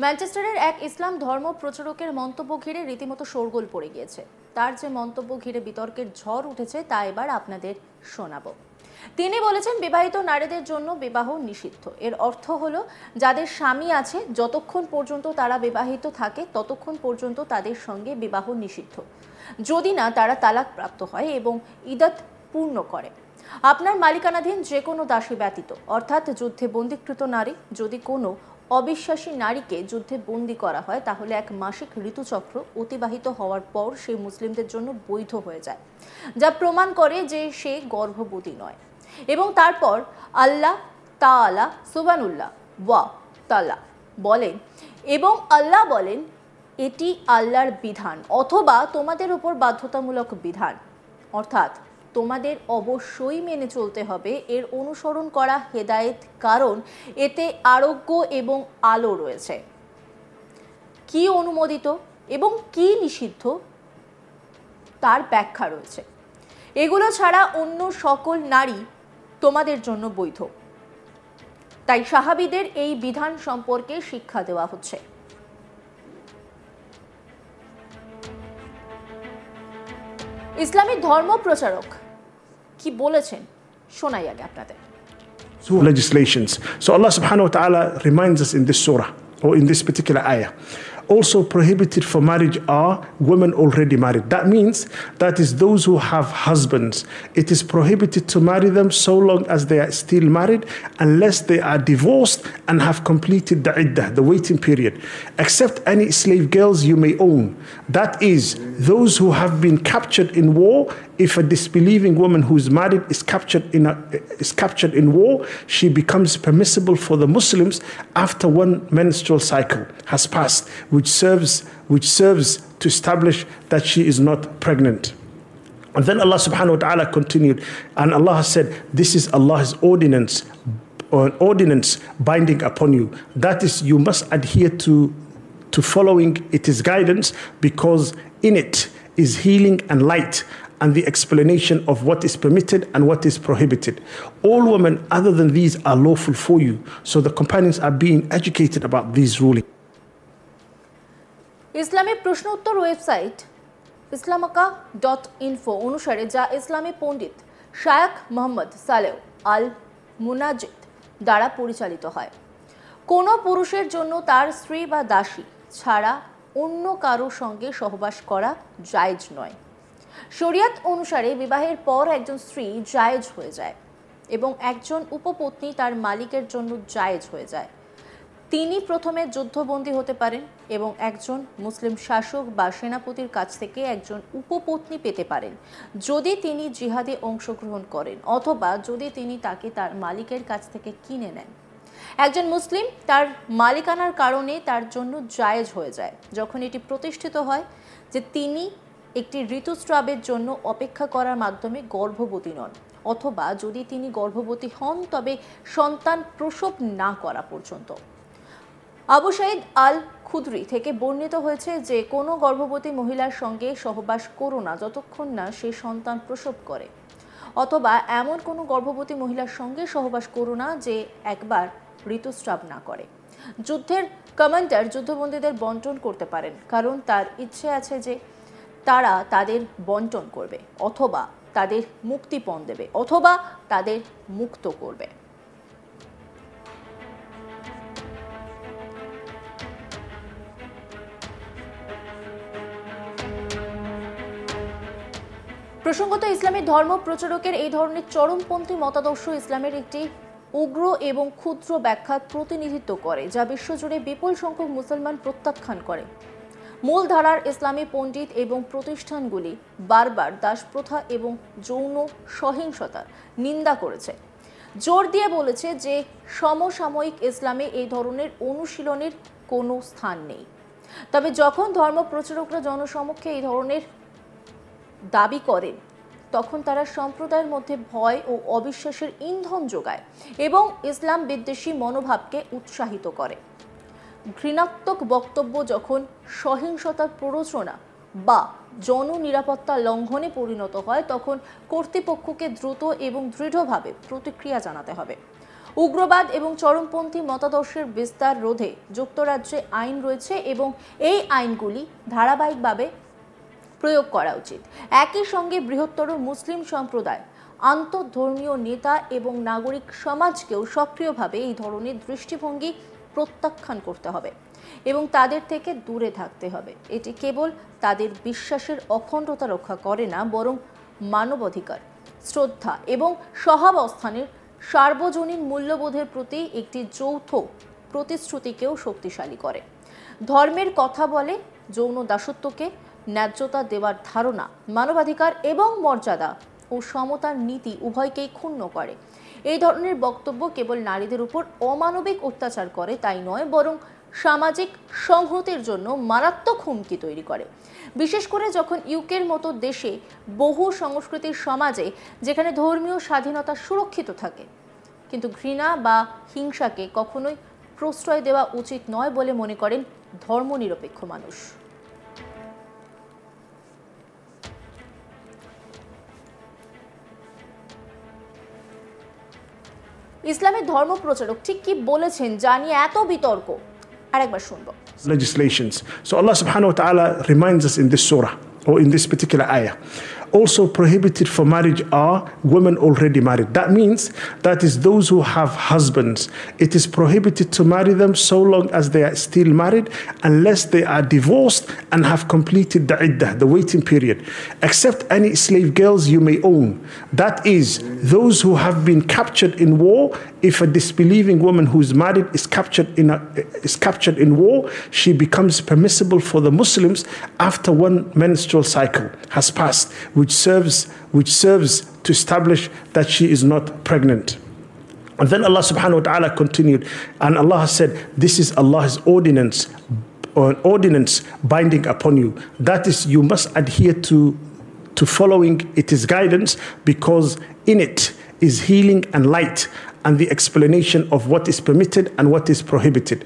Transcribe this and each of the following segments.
ম্যানচেস্টারের এক ইসলাম ধর্ম প্রচারকের মন্তব্য ঘিরে রীতিমতো শোরগোল পড়ে গিয়েছে। তার যে মন্তব্য ঘিরে বিতর্কের ঝড় উঠেছে তা এবার আপনাদের শোনাবো। তিনি বলেছেন, বিবাহিত নারীদের জন্য বিবাহ নিষিদ্ধ। এর অর্থ হলো, যাদের স্বামী আছে যতক্ষণ পর্যন্ত তারা বিবাহিত থাকে ততক্ষণ পর্যন্ত তাদের সঙ্গে বিবাহ নিষিদ্ধ, যদি না তারা তালাক প্রাপ্ত হয় এবং ইদ্দত পূর্ণ করে। আপনার মালিকানাধীন যে কোনো দাসী ব্যতীত, অর্থাৎ যুদ্ধে বন্দীকৃত নারী। যদি কোনো অবিশ্বাসী নারীকে যুদ্ধে বন্দী করা হয় তাহলে এক মাসিক ঋতুচক্র অতিবাহিত হওয়ার পর সে মুসলিমদের জন্য বৈধ হয়ে যায়, যা প্রমাণ করে যে সে গর্ভবতী নয়। এবং তারপর আল্লাহ তাআলা সুবহানুল্লাহ ওয়া তাআলা বলেন, এবং আল্লাহ বলেন, এটি আল্লাহর বিধান অথবা তোমাদের উপর বাধ্যতামূলক বিধান, অর্থাৎ তোমাদের অবশ্যই মেনে চলতে হবে। এর অনুসরণ করা হেদায়েত, কারণ এতে আরোগ্য এবং আলো রয়েছে। কি অনুমোদিত এবং কি নিষিদ্ধ তার ব্যাখ্যা রয়েছে। এগুলো ছাড়া অন্য সকল নারী তোমাদের জন্য বৈধ। তাই সাহাবীদের এই বিধান সম্পর্কে শিক্ষা দেওয়া হচ্ছে। ইসলামী ধর্ম প্রচারক কি বলেছেন শোনাই আগে আপনাদের। Legislations. So Allah subhanahu wa ta'ala reminds us in this surah or in this particular ayah. Also prohibited for marriage are women already married. That means that is those who have husbands. It is prohibited to marry them so long as they are still married, unless they are divorced and have completed the iddah, the waiting period. Except any slave girls you may own. That is those who have been captured in war. If a disbelieving woman who is married is captured in war, she becomes permissible for the Muslims after one menstrual cycle has passed, which serves to establish that she is not pregnant. And then Allah subhanahu wa ta'ala continued, and Allah has said, this is Allah's ordinance binding upon you. That is, you must adhere to following its guidance, because in it is healing and light, and the explanation of what is permitted and what is prohibited. All women other than these are lawful for you. So the companions are being educated about these rulings. ইসলামী প্রশ্ন উত্তর website ইসলামাকা.info অনুসারে, যা ইসলামী পণ্ডিত শায়খ মোহাম্মদ সালেহ আল মুনাজিদ দ্বারা পরিচালিত হয়, কোনো পুরুষের জন্য তার স্ত্রী বা দাসী ছাড়া অন্য কারো সঙ্গে সহবাস করা জায়েজ নয়। শরিয়ত অনুসারে বিবাহের পর একজন স্ত্রী জায়েজ হয়ে যায় এবং একজন উপপত্নী তার মালিকের জন্য জায়েজ হয়ে যায়। তিনি প্রথমে যুদ্ধবন্দী হতে পারেন এবং একজন মুসলিম শাসক বা সেনাপতির কাছ থেকে একজন উপপত্নী পেতে পারেন যদি তিনি জিহাদে অংশগ্রহণ করেন, অথবা যদি তিনি তাকে তার মালিকের কাছ থেকে কিনে নেন। একজন মুসলিম তার মালিকানার কারণে তার জন্য জায়েজ হয়ে যায় যখন এটি প্রতিষ্ঠিত হয় যে তিনি একটি ঋতুস্রাবের জন্য অপেক্ষা করার মাধ্যমে গর্ভবতী নন, অথবা যদি তিনি গর্ভবতী হন তবে সন্তান প্রসব না করা পর্যন্ত। আবু সাঈদ আল খুদরি থেকে বর্ণিত হয়েছে যে কোনো গর্ভবতী মহিলার সঙ্গে সহবাস করো না যতক্ষণ না সে সন্তান প্রসব করে, অথবা এমন কোনো গর্ভবতী মহিলার সঙ্গে সহবাস করো না যে একবার ঋতুস্রাব না করে। যুদ্ধের কমান্ডার যুদ্ধবন্দীদের বন্টন করতে পারেন, কারণ তার ইচ্ছে আছে যে তারা তাদের বন্টন করবে, অথবা তাদের মুক্তিপণ দেবে, অথবা তাদের মুক্ত করবে। প্রসঙ্গত, ইসলামী ধর্ম প্রচারকের এই ধরনের চরমপন্থী মতাদর্শ ইসলামের একটি উগ্র এবং ক্ষুদ্র ব্যাখ্যার প্রতিনিধিত্ব করে, যা বিশ্বজুড়ে বিপুল সংখ্যক মুসলমান প্রত্যাখ্যান করে। মূলধারার ইসলামী পণ্ডিত এবং প্রতিষ্ঠানগুলি বারবার দাসপ্রথা এবং যৌন সহিংসতার নিন্দা করেছে, জোর দিয়ে বলেছে যে সমসাময়িক ইসলামে এই ধরনের অনুশীলনের কোনো স্থান নেই। তবে যখন ধর্ম প্রচারকরা জনসমক্ষে এই ধরনের দাবি করেন তখন তারা সম্প্রদায়ের মধ্যে ভয় ও অবিশ্বাসের ইন্ধন যোগায় এবং ইসলাম বিদ্বেষী মনোভাবকে উৎসাহিত করে। ঘৃণাত্মক বক্তব্য যখন সহিংসতার প্ররোচনা বা জননিরাপত্তা লঙ্ঘনে পরিণত হয় তখন কর্তৃপক্ষকে দ্রুত এবং দৃঢ়ভাবে প্রতিক্রিয়া জানাতে হবে। উগ্রবাদ এবং চরমপন্থী মতাদর্শের বিস্তার রোধে যুক্তরাজ্যে আইন রয়েছে এবং এই আইনগুলি ধারাবাহিকভাবে প্রয়োগ করা উচিত। একই সঙ্গে বৃহত্তর মুসলিম সম্প্রদায়, আন্তঃধর্মীয় নেতা এবং নাগরিক সমাজকেও সক্রিয়ভাবে এই ধরনের দৃষ্টিভঙ্গি প্রত্যাখ্যান করতে হবে এবং তাদের থেকে দূরে থাকতে হবে। এটি কেবল তাদের বিশ্বাসের অখণ্ডতা রক্ষা করে না, বরং মানবাধিকার, শ্রদ্ধা এবং সহাবস্থানের সার্বজনীন মূল্যবোধের প্রতি একটি যৌথ প্রতিশ্রুতিকেও শক্তিশালী করে। ধর্মের কথা বলে যৌন দাসত্বকে ন্যায্যতা দেওয়ার ধারণা মানবাধিকার এবং মর্যাদা ও সমতার নীতি উভয়কেই ক্ষুণ্ণ করে। এই ধরনের বক্তব্য কেবল নারীদের উপর অমানবিক অত্যাচার করে তাই নয়, বরং সামাজিক সংহতির জন্য মারাত্মক হুমকি তৈরি করে। বিশেষ করে যখন ইউকের মতো দেশে বহু সংস্কৃতির সমাজে যেখানে ধর্মীয় স্বাধীনতা সুরক্ষিত থাকে, কিন্তু ঘৃণা বা হিংসাকে কখনোই প্রশ্রয় দেওয়া উচিত নয় বলে মনে করেন ধর্মনিরপেক্ষ মানুষ। ইসলামের ধর্ম প্রচারক ঠিক কি বলেছেন জানিয়ে এত বিতর্ক, আরেকবার শুনবো। Legislations. So Allah subhanahu wa ta'ala reminds us in this surah or in this particular ayah. Also prohibited for marriage are women already married. That means that is those who have husbands. It is prohibited to marry them so long as they are still married, unless they are divorced and have completed the iddah, the waiting period. Except any slave girls you may own. That is those who have been captured in war. If a disbelieving woman who is married is captured in war, she becomes permissible for the Muslims after one menstrual cycle has passed, which serves to establish that she is not pregnant. And then Allah subhanahu wa ta'ala continued, and Allah has said, this is Allah's ordinance binding upon you. That is, you must adhere to following its guidance, because in it is healing and light and the explanation of what is permitted and what is prohibited.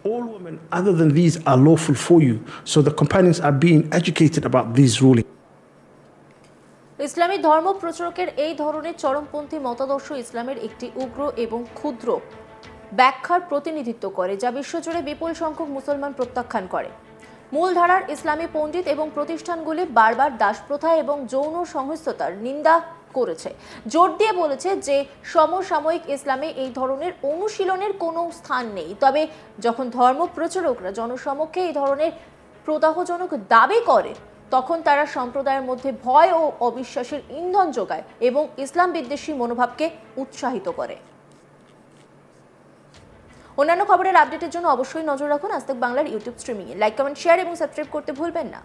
All women other than these are lawful for you. So the companions are being educated about these rulings. ইসলামী ধর্ম প্রচারকের এই ধরনের চরমপন্থী মতাদর্শ ইসলামের একটি উগ্র এবং ক্ষুদ্র ব্যাখ্যার প্রতিনিধিত্ব করে, যা বিশ্বজুড়ে বিপুল সংখ্যক মুসলমান প্রত্যাখ্যান করে। মূলধারার ইসলামী পণ্ডিত এবং প্রতিষ্ঠানগুলি বারবার দাসপ্রথা এবং যৌন সংহিতার নিন্দা করেছে, জোর দিয়ে বলেছে যে সমসাময়িক ইসলামে এই ধরনের অনুশীলনের কোনো স্থান নেই। তবে যখন ধর্ম প্রচারকরা জনসমক্ষে এই ধরনের প্রদাহজনক দাবি করে, তখন তারা সম্প্রদায়ের মধ্যে ভয় ও অবিশ্বাসের ইন্ধন যোগায় এবং ইসলাম বিদ্বেষী মনোভাবকে উৎসাহিত করে। অন্যান্য খবরের আপডেটের জন্য অবশ্যই নজর রাখুন আজ তাক বাংলার ইউটিউব স্ট্রিমিংয়ে। লাইক, কমেন্ট, শেয়ার এবং সাবস্ক্রাইব করতে ভুলবেন না।